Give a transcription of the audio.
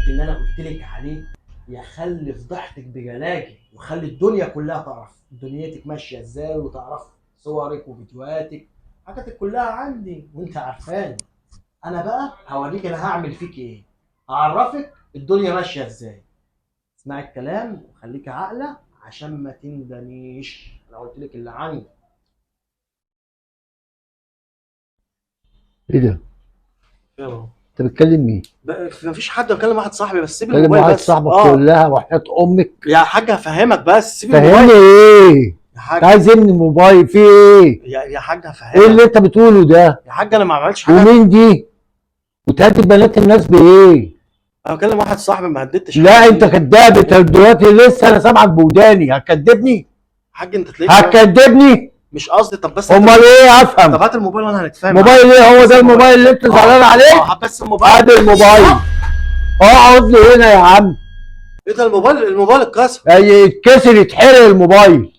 اللي انا قلت لك عليه يخلي فضحتك بجلاجل ويخلي الدنيا كلها تعرف دنيتك ماشيه ازاي، وتعرف صورك وفيديوهاتك، حاجاتك كلها عندي وانت عارفاني. انا بقى هوريك انا هعمل فيك ايه، هعرفك الدنيا ماشيه ازاي. اسمعي الكلام وخليكي عاقله عشان ما تندميش، انا قلت لك اللي عندي. ايه ده؟ يلا. انت بتكلم مين؟ مفيش حد، بكلم واحد صاحبي بس، سيب بتكلم الموبايل واحد بس. صاحبك كلها وحياة امك؟ يا حاج هفهمك بس، سيب فهمني الموبايل. ايه؟ يا حاج انت عايز ايه من الموبايل؟ في ايه؟ يا حاج ايه هفهمك. اللي انت بتقوله ده؟ يا حاج انا ما عملتش حاجه. ومين دي؟ وتهدد بنات الناس بايه؟ انا بكلم واحد صاحبي، ما هددتش لا حد. انت كداب، انت دلوقتي لسه انا سامعك بوداني. هتكدبني؟ حاج انت تلاقيك هتكدبني؟ مش قصدي. طب بس امال ايه؟ افهم. طب هات الموبايل وانا هنتفاهم. موبايل ايه؟ هو ده الموبايل اللي انت زعلان عليه؟ هات بس الموبايل. هات الموبايل. اقعد لي هنا يا عم. ايه ده؟ الموبايل اتكسر. يتكسر يتحرق الموبايل.